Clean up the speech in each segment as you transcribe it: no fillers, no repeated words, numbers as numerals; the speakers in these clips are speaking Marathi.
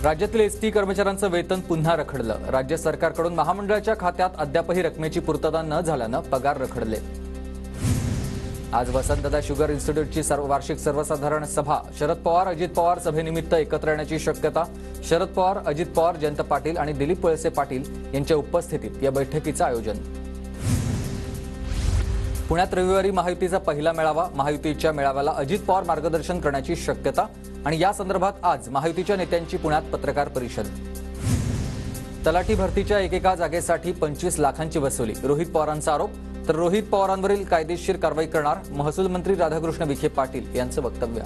राज्यातील एसटी कर्मचाऱ्यांचं वेतन पुन्हा रखडलं। राज्य सरकारकडून महामंडळाच्या खात्यात अद्यापही रकमेची पूर्तता न झाल्यानं पगार रखडले। आज वसंतदादा शुगर इन्स्टिट्यूटची वार्षिक सर्वसाधारण सभा। शरद पवार अजित पवार सभेनिमित्त एकत्र येण्याची शक्यता। शरद पवार अजित पवार जयंत पाटील आणि दिलीप वळसे पाटील यांच्या उपस्थितीत या बैठकीचं आयोजन। पुण्यात रविवारी महायुतीचा पहिला मेळावा। महायुतीच्या मेळाव्याला अजित पवार मार्गदर्शन करण्याची शक्यता आणि या संदर्भात आज महायुतीच्या नेत्यांची पुण्यात पत्रकार परिषद। तलाठी भरतीच्या एकेका जागेसाठी 25 लाखांची वसुली। रोहित पवारांचा आरोप, तर रोहित पवारांवरील कायदेशीर कारवाई करणार महसूल मंत्री राधाकृष्ण विखे पाटील यांचं वक्तव्य।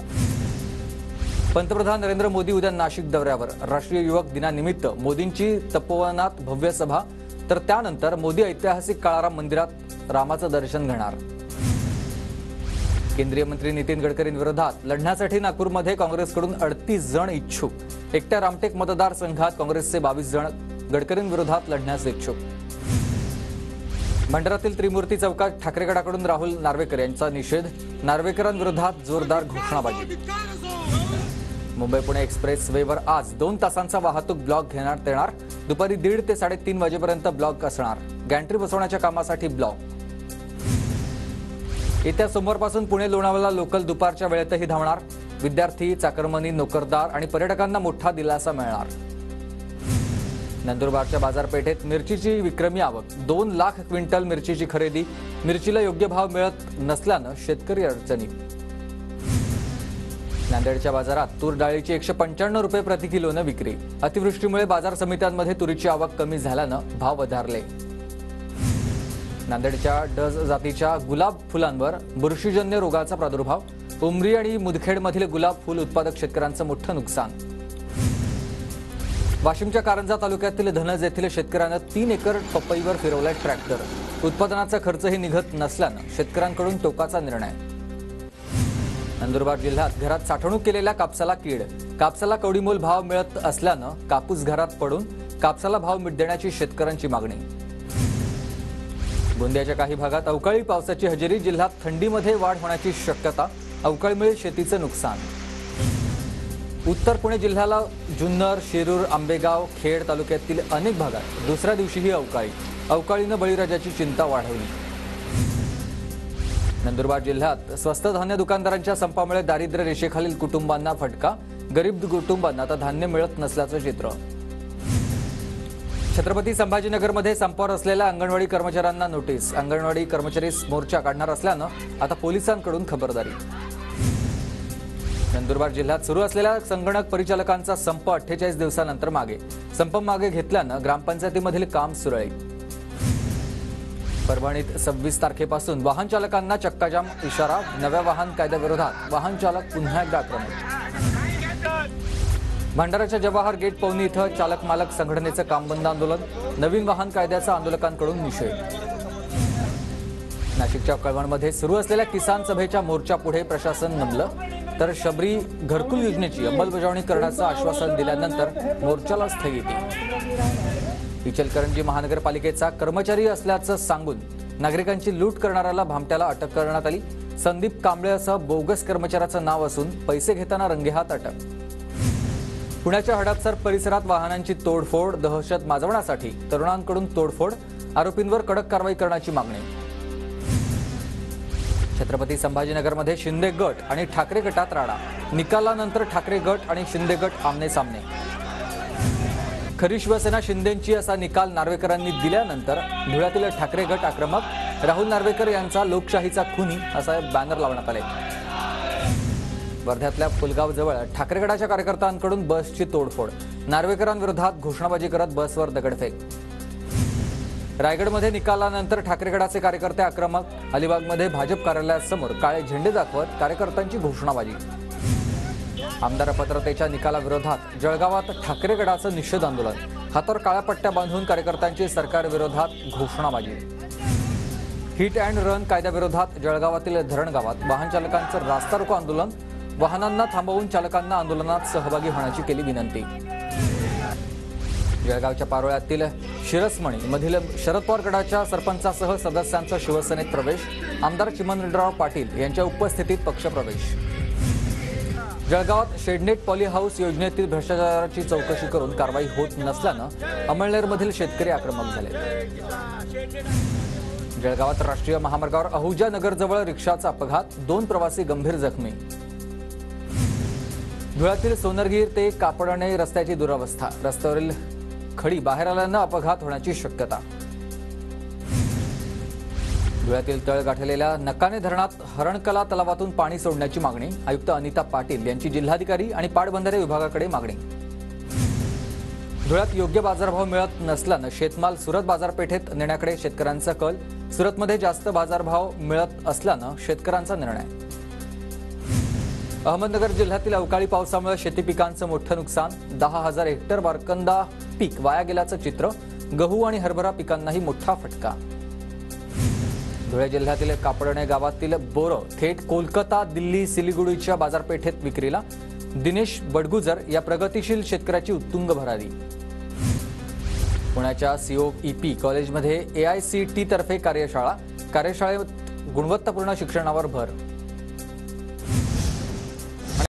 पंतप्रधान नरेंद्र मोदी उद्या नाशिक दौऱ्यावर। राष्ट्रीय युवक दिनानिमित्त मोदींची तपोवनात भव्य सभा, तर त्यानंतर मोदी ऐतिहासिक काळाराम मंदिरात रामाचं दर्शन घेणार। केंद्रीय मंत्री नितीन गडकरींविरोधात लढण्यासाठी नागपूरमध्ये काँग्रेसकडून 38 जण इच्छुक। एकट्या रामटेक मतदारसंघात काँग्रेसचे 22 जण गडकरींविरोधात लढण्यास इच्छुक। भंडारातील त्रिमूर्ती चौकात ठाकरेगडाकडून राहुल नार्वेकर यांचा निषेध। नार्वेकरांविरोधात जोरदार घोषणाबाजी। मुंबई पुणे एक्सप्रेस वेवर आज 2 तासांचा वाहतूक ब्लॉक घेण्यात येणार। दुपारी 1:30 ते 3:30 वाजेपर्यंत ब्लॉक असणार। गॅन्ट्री बसवण्याच्या कामासाठी ब्लॉक। येत्या सोमवारपासून पुणे लोणावळा लोकल दुपारच्या वेळेतही धावणार। विद्यार्थी, चाकरमानी, नोकरदार आणि पर्यटकांना मोठा दिलासा मिळणार। नंदुरबारच्या बाजारपेठेत मिरचीची विक्रमी आवक। 2 लाख क्विंटल मिरचीची खरेदी। मिरचीला योग्य भाव मिळत नसल्यानं शेतकरी अडचणीत। नांदेडच्या बाजारात तूर डाळीची 195 रुपये प्रति किलोनं विक्री। अतिवृष्टीमुळे बाजार समित्यांमध्ये तुरीची आवक कमी झाल्यानं भाव वधारले। नांदेडच्या डज जातीच्या गुलाब फुलांवर बुरशीजन्य रोगाचा प्रादुर्भाव। उमरी आणि मुदखेडमधील गुलाब फुल उत्पादक शेतकऱ्यांचं मोठं नुकसान। वाशिमच्या कारंजा तालुक्यातील धनज येथील शेतकऱ्यानं 3 एकर पपईवर फिरवलाय ट्रॅक्टर। उत्पादनाचा खर्चही निघत नसल्यानं शेतकऱ्यांकडून टोकाचा निर्णय। नंदुरबार जिल्ह्यात घरात साठवणूक केलेल्या कापसाला कीड। कापसाला कवडीमोल भाव मिळत असल्यानं कापूस घरात पडून कापसाला भाव देण्याची शेतकऱ्यांची मागणी। गोंदियाच्या काही भागात अवकाळी पावसाची हजेरी। जिल्ह्यात थंडीमध्ये वाढ होण्याची शक्यता। अवकाळीमुळे शेतीचं नुकसान। उत्तर पुणे जिल्ह्याला जुन्नर, शिरूर, आंबेगाव, खेड तालुक्यातील अनेक भागात दुसऱ्या दिवशीही अवकाळीनं बळीराजाची चिंता वाढवली। नंदुरबार जिल्ह्यात स्वस्त धान्य दुकानदारांच्या संपामुळे दारिद्र्य रेषेखालील कुटुंबांना फटका। गरीब कुटुंबांना आता धान्य मिळत नसल्याचं चित्र। छत्रपती संभाजीनगरमध्ये संपावर असलेल्या अंगणवाडी कर्मचाऱ्यांना नोटीस। अंगणवाडी कर्मचारी मोर्चा काढणार असल्यानं आता पोलिसांकडून खबरदारी। नंदुरबार जिल्ह्यात सुरू असलेल्या संगणक परिचालकांचा संप 48 दिवसांनंतर मागे। संप मागे घेतल्यानं ग्रामपंचायतीमधील काम सुरळीत। परभणीत 26 तारखेपासून वाहन चालकांना चक्काजाम इशारा। नव्या वाहन कायद्याविरोधात वाहन चालक पुन्हा एकदा आक्रमक। भंडाराच्या जवाहर गेट पवनी इथं चालक मालक संघटनेचं काम बंद आंदोलन। नवीन वाहन कायद्याचा आंदोलकांकडून निषेध। नाशिकच्या कळवणमध्ये सुरू असलेल्या किसान सभेच्या मोर्चापुढे प्रशासन नमलं, तर शबरी घरकुल योजनेची अंमलबजावणी करण्याचं आश्वासन दिल्यानंतर मोर्चाला स्थगिती। इचलकरंजी महानगरपालिकेचा कर्मचारी असल्याचं सांगून नागरिकांची लूट करणाऱ्याला भामट्याला अटक करण्यात आली। संदीप कांबळे असं बोगस कर्मचाऱ्याचं नाव असून पैसे घेताना रंगेहात अटक। पुण्याच्या हडपसर परिसरात वाहनांची तोडफोड। दहशत माजवण्यासाठी तरुणांकडून तोडफोड। आरोपींवर कडक कारवाई करण्याची मागणी। छत्रपती संभाजीनगरमध्ये शिंदे गट आणि ठाकरे गटात राडा। निकालानंतर ठाकरे गट आणि शिंदे गट आमने सामने। खरी शिवसेना शिंदेंची असा निकाल नार्वेकरांनी दिल्यानंतर धुळ्यातील ठाकरे गट आक्रमक। राहुल नार्वेकर यांचा लोकशाहीचा खुनी असा बॅनर लावण्यात आले। वर्ध्यातल्या फुलगावजवळ ठाकरे गटाच्या कार्यकर्त्यांकडून बसची तोडफोड। नार्वेकरांविरोधात घोषणाबाजी करत बसवर दगडफेक। रायगडमध्ये निकालानंतर ठाकरे गटाचे कार्यकर्ते आक्रमक। अलिबागमध्ये भाजप कार्यालयासमोर काळे झेंडे दाखवत कार्यकर्त्यांची घोषणाबाजी। आमदार अपात्रतेच्या निकालाविरोधात जळगावात ठाकरे गटाचं निषेध आंदोलन। हातावर काळ्या पट्ट्या बांधून कार्यकर्त्यांची सरकारविरोधात घोषणाबाजी। हिट अँड रन कायद्याविरोधात जळगावातील धरण गावात वाहन चालकांचं रास्ता रोको आंदोलन। वाहनांना थांबवून चालकांना आंदोलनात सहभागी होण्याची केली विनंती। जळगावच्या पारोळ्यातील शिरसमणी मधील शरद पवार गटाच्या सरपंचासह सदस्यांचा शिवसेनेत प्रवेश। आमदार चिमणराव पाटील यांच्या उपस्थितीत पक्षप्रवेश। जळगावात शेडनेट पॉली हाऊस योजनेतील भ्रष्टाचाराची चौकशी करून कारवाई होत नसल्यानं अमळनेरमधील शेतकरी आक्रमक झाले। जळगावात राष्ट्रीय महामार्गावर अहुजा नगरजवळ रिक्षाचा अपघात, 2 प्रवासी गंभीर जखमी। धुळ्यातील सोनरगीर ते कापडणे रस्त्याची दुरवस्था, रस्त्यावरील खडी बाहेर आल्यानं अपघात होण्याची शक्यता। धुळ्यातील तळ गाठलेल्या नकाने धरणात हरणकला तलावातून पाणी सोडण्याची मागणी, आयुक्त अनिता पाटील यांची जिल्हाधिकारी आणि पाटबंधारे विभागाकडे मागणी। धुळ्यात योग्य बाजारभाव मिळत नसल्यानं शेतमाल सुरत बाजारपेठेत नेण्याकडे शेतकऱ्यांचा कल, सुरतमध्ये जास्त बाजारभाव मिळत असल्यानं शेतकऱ्यांचा निर्णय। अहमदनगर जिल्ह्यातील अवकाळी पावसामुळे शेती पिकांचं मोठं नुकसान, 10,000 हेक्टर वारकंदा पीक वाया गेल्याचं चित्र, गहू आणि हरभरा पिकांनाही मोठा फटका। धुळे जिल्ह्यातील कापडणे गावातील बोरं थेट कोलकाता, दिल्ली, सिलिगुडीच्या बाजारपेठेत विक्रीला, दिनेश बडगुजर या प्रगतिशील शेतकऱ्याची उत्तुंग भरारी। पुण्याच्या COEP कॉलेजमध्ये AICT तर्फे कार्यशाळेत गुणवत्तापूर्ण शिक्षणावर भर।